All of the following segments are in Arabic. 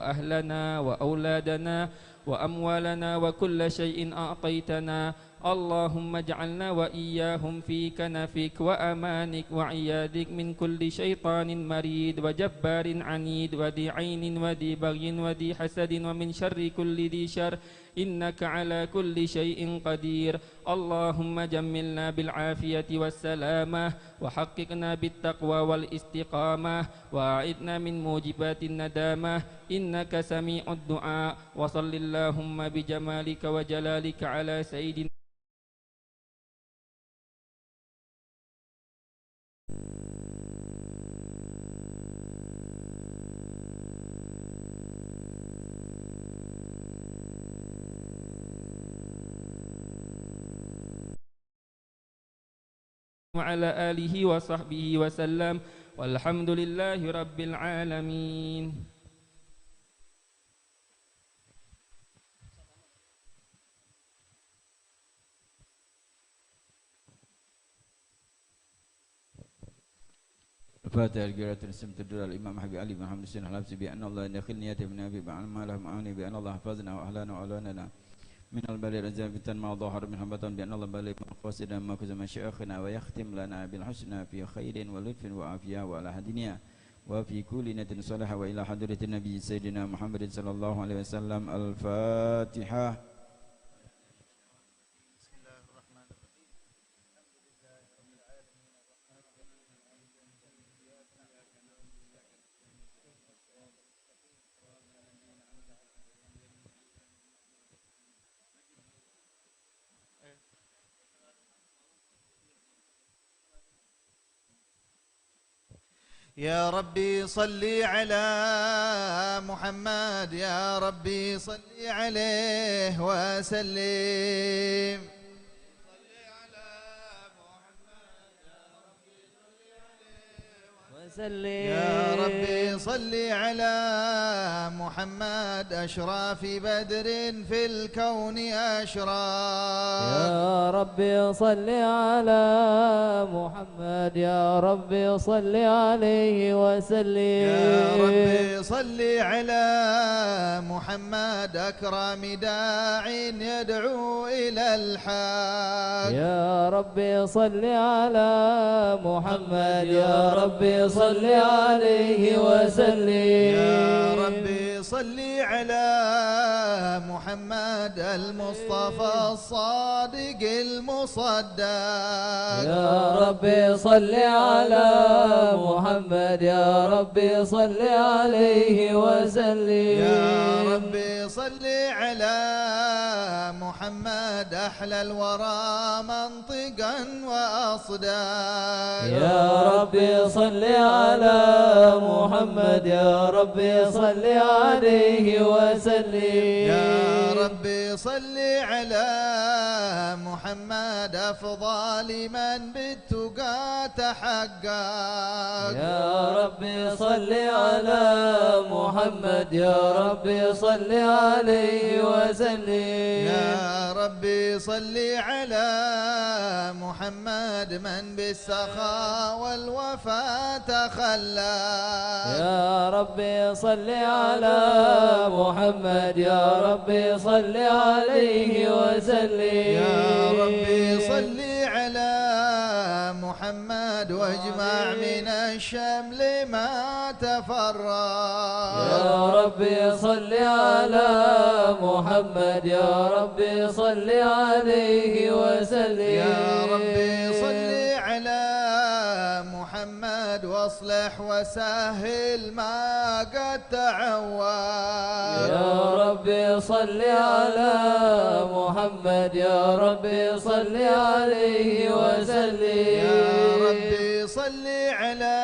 وأهلنا وأولادنا وأموالنا وكل شيء أعطيتنا. اللهم اجعلنا وإياهم في كنفك وأمانك وعيادك من كل شيطان مريد وجبار عنيد وذي عين وذي بغي وذي حسد ومن شر كل ذي شر إنك على كل شيء قدير. اللهم جملنا بالعافية والسلامة وحققنا بالتقوى والاستقامة وأعذنا من موجبات الندامة إنك سميع الدعاء. وصل اللهم بجمالك وجلالك على سيدنا وعلى آله وصحبه وسلم والحمد لله رب العالمين. الفاتحة القراءة الاسم تدل الإمام حبيب علي بن محمد السين الحلبسي بأن الله يدخل نيته من أبي ما له معاني بأن الله حفظنا وأهلنا وأولاننا من البلاء الرجال فتن ما ظهر من حبطان بأن الله بلاء مقصدا ما كزم شيخنا ويختم لنا بالحسنى في خير ولطف وعافية وعلى الدنيا وفي كل نية صالحة وإلى حضرة النبي سيدنا محمد صلى الله عليه وسلم. الفاتحة. يا ربي صل على محمد يا ربي صل عليه وسلم. يا ربي صل على محمد أشرف بدر في الكون أشراف. يا ربي صل على محمد يا ربي صل عليه وسلم. يا ربي صل على محمد أكرم داع يدعو إلى الحق. يا ربي صل على محمد يا ربي صل عليه وسلم. يا ربي صل على محمد المصطفى الصادق المصدق. يا ربي صل على محمد يا ربي صل عليه وسلم. يا ربي صل على محمد أحلى الورى منطقا وأصداق. يا ربي صل على محمد يا ربي صل عليه وسلم. يا ربي صل على محمد أفضل من بالتقى تحقق. يا ربي صل على محمد يا ربي صل عليه وسلم. يا ربي صل على محمد من بالسخاء والوفاء تخلى. يا ربي صل على محمد يا ربي صل عليه وسلم. يا ربي صل على محمد واجمع من الشمل ما تفرق. يا ربي صل على محمد يا ربي صل عليه وسلم. يا ربي صل على محمد واصلح وسهل ما قد تعود. يا ربي صل على محمد يا ربي صل عليه وسلم. يا ربي صل على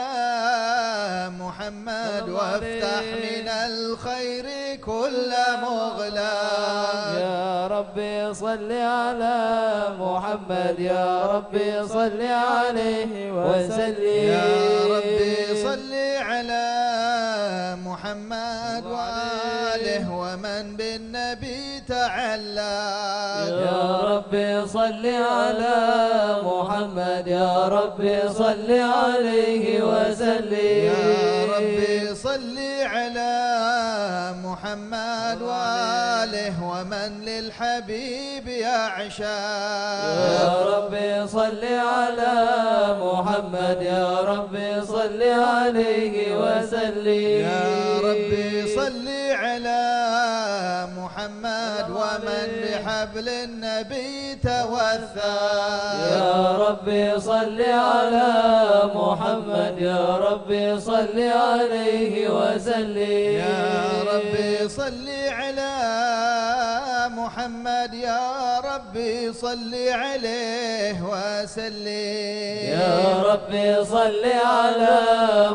محمد وافتح من الخير كل مغلق. يا ربي صل على محمد يا ربي صل عليه وسلم. يا ربي صل على محمد وآله ومن بالنبي تعلق. يا ربي صل على محمد يا ربي صل عليه وسلم. يا ربي صل على محمد محمد وآله ومن للحبيب يعشق. يا ربي صل على محمد، يا ربي صل عليه وسلم. يا ربي صل على محمد ومن بحبل النبي توثق. يا ربي صل على محمد، يا ربي صل عليه وسلم. يا ربي صل على محمد، يا ربي صل عليه وسلم. يا ربي صل على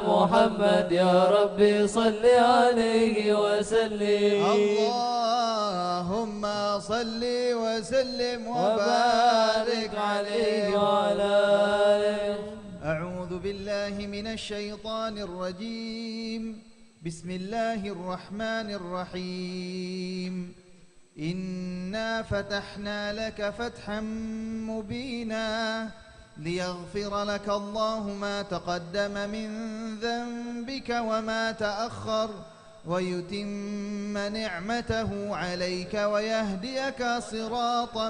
محمد، يا ربي صل عليه وسلم. اللهم صل وسلم وبارك عليه وعلى آله. أعوذ بالله من الشيطان الرجيم. بسم الله الرحمن الرحيم. إنا فتحنا لك فتحا مبينا ليغفر لك الله ما تقدم من ذنبك وما تأخر ويتم نعمته عليك ويهديك صراطا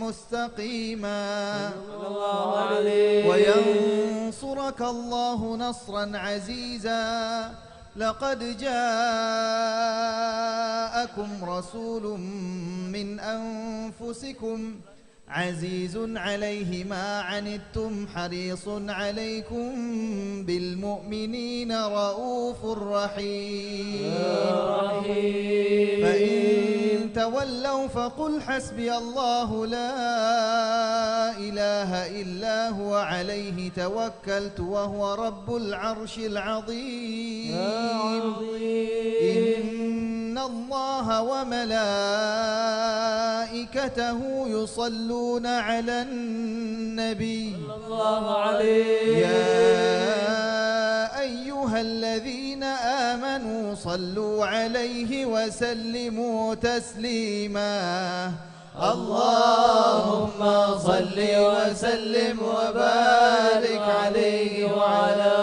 مستقيما وينصرك الله نصرا عزيزا. لقد جاءكم رسول من أنفسكم عزيز عليه ما عنتم حريص عليكم بالمؤمنين رؤوف رحيم. فإن تولوا فقل حسبي الله لا إله إلا هو عليه توكلت وهو رب العرش العظيم. إن الله وملائكته يصلون على النبي يا أيها الذين آمنوا صلوا عليه وسلموا تسليما. اللهم صل وسلم وبارك عليه وعلى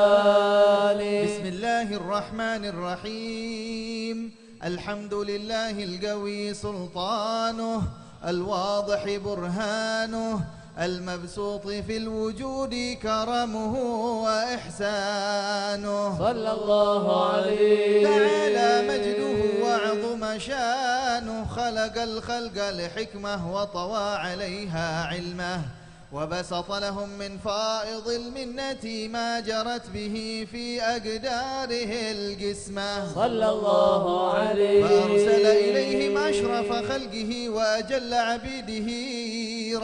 آله. بسم الله الرحمن الرحيم. الحمد لله القوي سلطانه، الواضح برهانه، المبسوط في الوجود كرمه وإحسانه. صلى الله عليه تعالى مجده وعظم شانه. خلق الخلق لحكمة وطوى عليها علمه وبسط لهم من فائض المنة ما جرت به في أقداره القسمة. صلى الله عليه فأرسل إليهم أشرف خلقه وأجل عبيده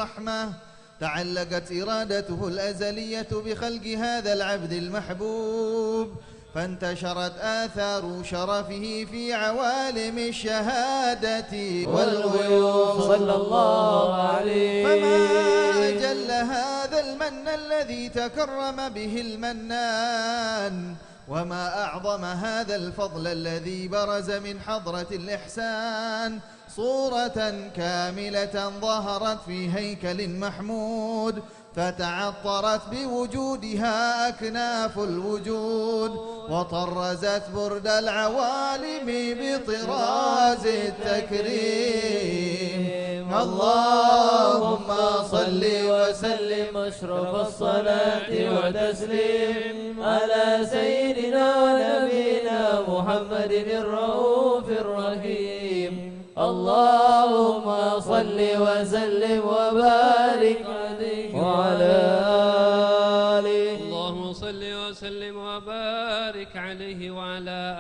رحمة. تعلقت إرادته الأزلية بخلق هذا العبد المحبوب، فانتشرت آثار شرفه في عوالم الشهادة والغيوب. صلى الله عليه. فما أجل هذا المن الذي تكرم به المنان، وما أعظم هذا الفضل الذي برز من حضرة الإحسان صورة كاملة ظهرت في هيكل محمود، فتعطرت بوجودها أكناف الوجود، وطرزت برد العوالم بطراز التكريم. اللهم صل وسلم أشرف الصلاة والتسليم على سيدنا ونبينا محمد الرؤوف الرحيم. اللهم صل وسلم وبارك عليه وعلى آله. اللهم صل وسلم وبارك عليه وعلى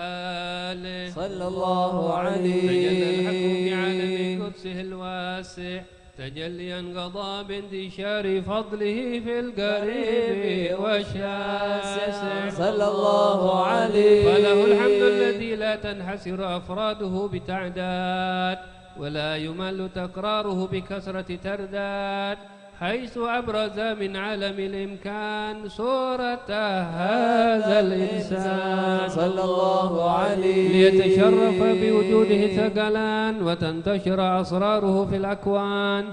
آله. صلى الله عليه. تجلى الحق في عالم قدسه الواسع تجليا قضى بانتشار فضله في القريب والشاسع. صلى الله عليه. فله الحمد الذي لا تنحسر أفراده بتعداد ولا يمل تكراره بكثرة ترداد، حيث أبرز من عالم الإمكان صورة هذا الإنسان صلى الله عليه. ليتشرف بوجوده ثقلان وتنتشر أسراره في الأكوان.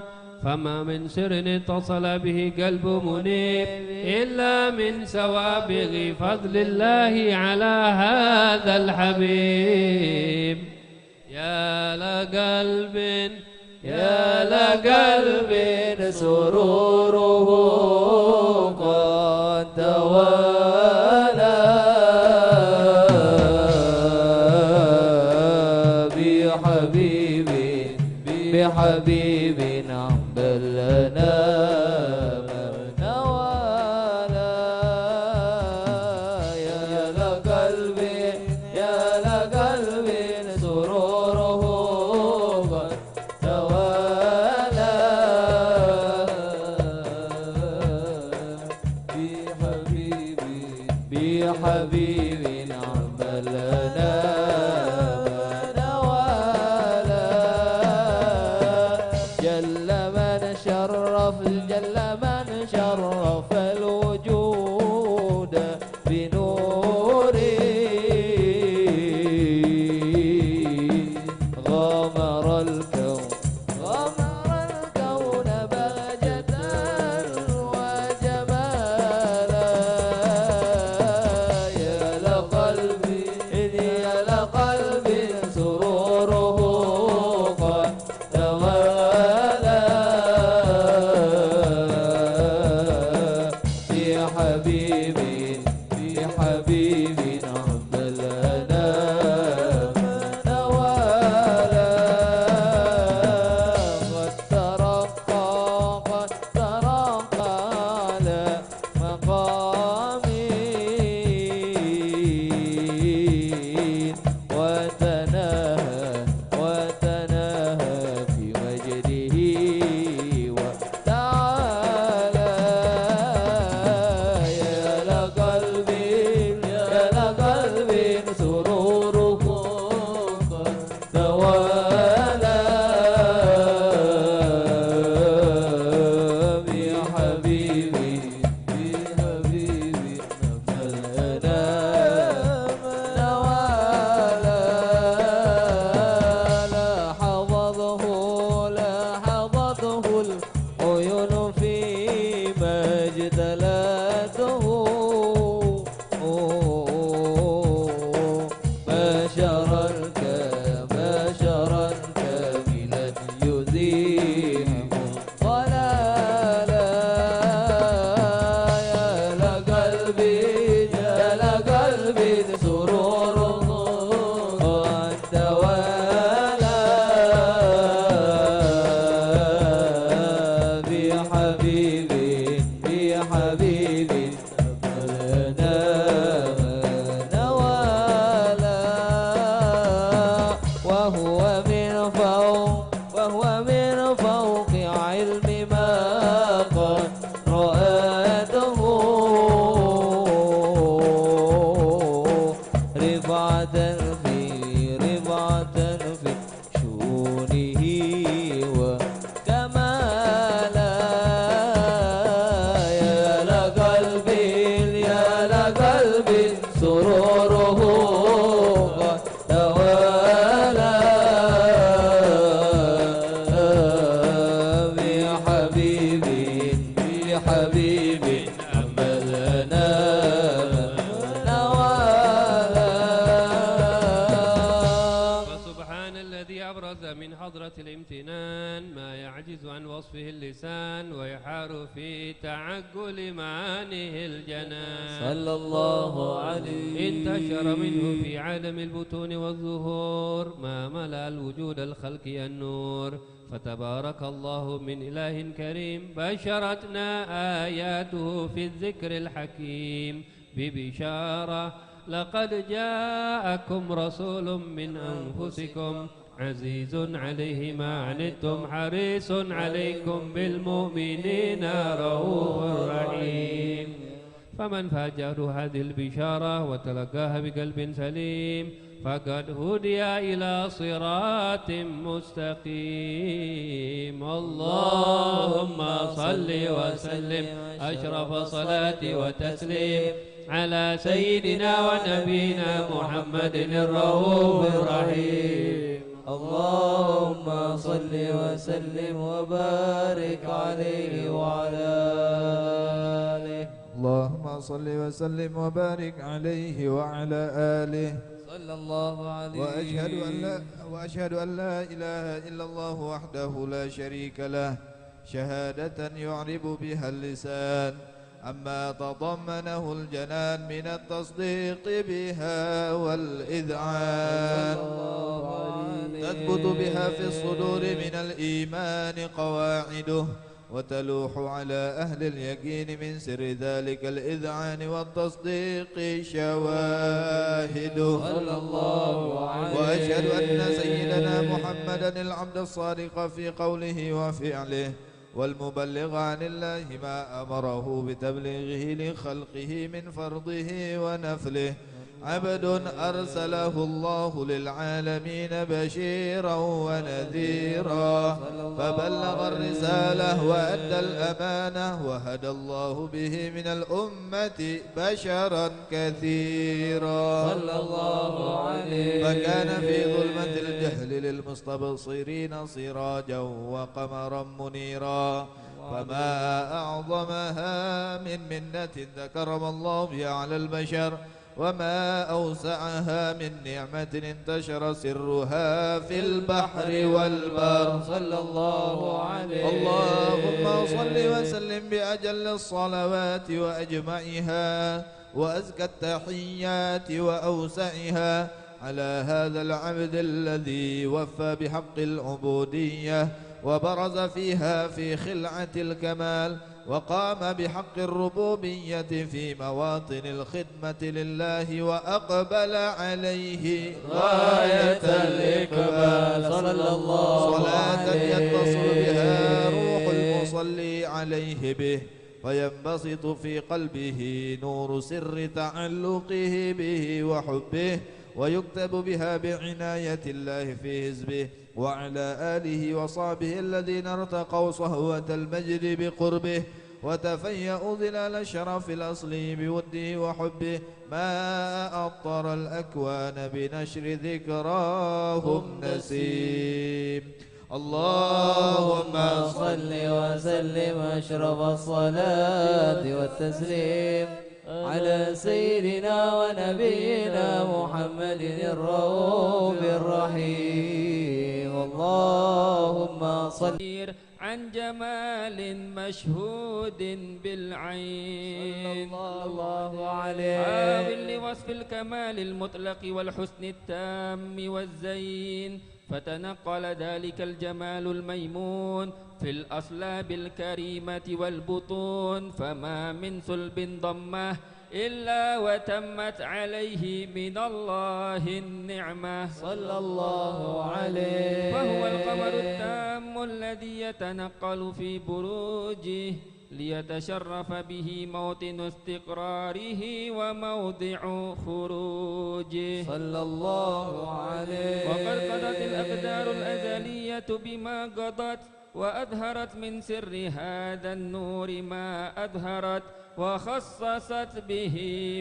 فما من سر اتصل به قلب منيب إلا من سوابغ فضل الله على هذا الحبيب. لقلب يا لقلب سروره قد توالى بحبيبنا بلنا نوالا يا لقلب سروره قد توالى بحبيبنا بلنا شرف الوجود بنوره غمر الكون بهجة وجمالا يا لقلبي سروره قد توالى بحبيبنا بلنا نوالا قد ترقى على مقامي وتناهى في مجده وتعالى سروره قد توالى بحبيبي نبلنا نوالا لاحظته العيون فيما اجتلته بشرا كاملا يزيح ضلالا يا لقلبي سروره قد توالى بحبيبي نبلنا نوالا وهو من فوق علم ما قد رآته رفعة في شؤونه وكمالا يا لقلبي سروره قد توالى بحبيبي عملنا نوالا فسبحان الذي أبرز من حضرة الامتنان ما يعجز عن وصفه اللسان ويحار في تعقل معانيه الجنان صلى الله عليه انتشر منه في عالم البطون والظهور ما ملأ الوجود الخلقي النور فتبارك الله من إله كريم بشرتنا آياته في الذكر الحكيم ببشارة لقد جاءكم رسول من أنفسكم عزيز عليه ما عنتم حريص عليكم بالمؤمنين رؤوف رحيم فمن فاجأته هذه البشارة وتلقاها بقلب سليم فقد هدي إلى صراط مستقيم اللهم صل وسلم أشرف صلاة وتسليم على سيدنا ونبينا محمد الرؤوف الرحيم اللهم صل وسلم وبارك عليه وعلى آله اللهم صل وسلم وبارك عليه وعلى آله صلى الله عليه وأشهد أن لا إله إلا الله وحده لا شريك له شهادة يعرب بها اللسان عما تضمنه الجنان من التصديق بها والإذعان تثبت بها في الصدور من الإيمان قواعده وتلوح على أهل اليقين من سر ذلك الإذعان والتصديق شواهده صلى الله عليه. وأشهد أن سيدنا محمدا العبد الصادق في قوله وفعله والمبلغ عن الله ما أمره بتبليغه لخلقه من فرضه ونفله عبد أرسله الله للعالمين بشيرا ونذيرا فبلغ الرسالة وأدى الأمانة وهدى الله به من الأمة بشرا كثيرا صلى الله عليه. فكان في ظلمة الجهل للمستبصرين سراجا وقمرا منيرا فما أعظمها من منة ذكرم الله بها على البشر وما أوسعها من نعمة انتشر سرها في البحر والبر صلى الله عليه. اللهم صل وسلم بأجل الصلوات وأجمعها وأزكى التحيات وأوسعها على هذا العبد الذي وفى بحق العبودية وبرز فيها في خلعة الكمال وقام بحق الربوبية في مواطن الخدمة لله وأقبل عليه غاية الإقبال صلى الله صلاة عليه. يتصل بها روح المصلي عليه به فينبسط في قلبه نور سر تعلقه به وحبه ويكتب بها بعناية الله في حزبه وعلى آله وصحبه الذين ارتقوا صهوة المجد بقربه وتفيأوا ظلال الشرف الأصلي بوده وحبه ما أطر الأكوان بنشر ذكراهم نسيم اللهم صل وسلم أشرف الصلاة والتسليم على سيدنا ونبينا محمد الرؤوف الرحيم اللهم صل عن جمال مشهود بالعين صلى الله عليه. عامل لوصف الكمال المطلق والحسن التام والزين فتنقل ذلك الجمال الميمون في الأصلاب الكريمة والبطون فما من صلب ضمه إلا وتمت عليه من الله النعمة صلى الله عليه. فهو القمر التام الذي يتنقل في بروجه ليتشرف به موطن استقراره وموضع خروجه صلى الله عليه. وقد قضت الأقدار الأزلية بما قضت وأظهرت من سر هذا النور ما أظهرت وخصصت به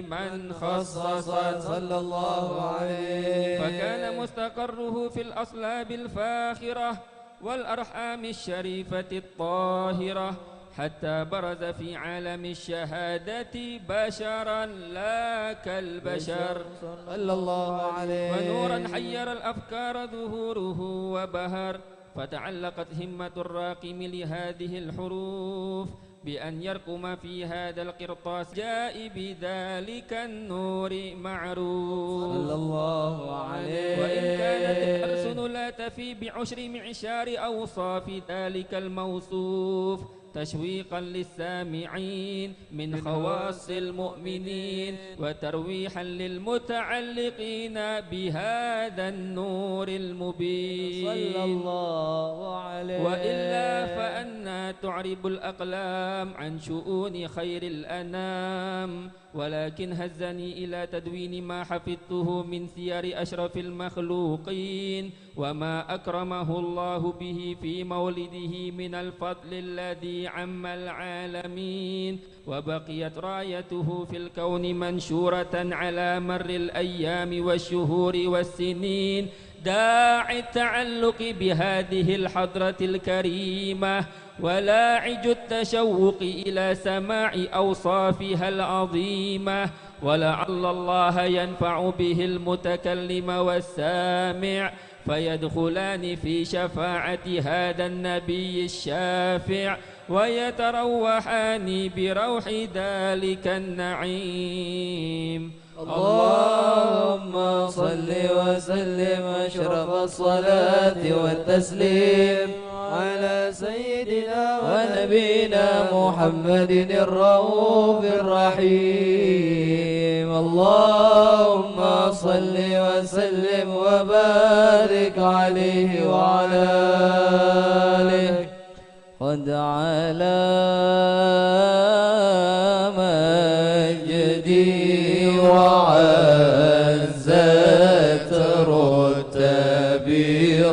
من خصصت صلى الله عليه. فكان مستقره في الأصلاب الفاخرة والأرحام الشريفة الطاهرة حتى برز في عالم الشهادة بشرا لا كالبشر صلى الله عليه. ونورا حير الأفكار ظهوره وبهر فتعلقت همة الراقم لهذه الحروف بأن يرقم في هذا القرطاس جاء بذلك النور معروف صلى الله عليه. وإن كانت الألسن لا تفي بعشر معشار أوصاف ذلك الموصوف تشويقا للسامعين من خواص المؤمنين وترويحا للمتعلقين بهذا النور المبين صلى الله عليه. وإلا فأنا تعرب الأقلام عن شؤون خير الأنام ولكن هزني إلى تدوين ما حفظته من سير أشرف المخلوقين وما أكرمه الله به في مولده من الفضل الذي عم العالمين وبقيت رايته في الكون منشورة على مر الأيام والشهور والسنين داعي التعلق بهذه الحضرة الكريمة ولاعج التشوق إلى سماع أوصافها العظيمة ولعل الله ينفع به المتكلم والسامع فيدخلان في شفاعة هذا النبي الشافع ويتروحان بروح ذلك النعيم. اللهم صل وسلم أشرف الصلاة والتسليم على سيدنا ونبينا محمد الرؤوف الرحيم. اللهم صل وسلم وبارك عليه وعلى آله. قد على مجدي وعزت رتبي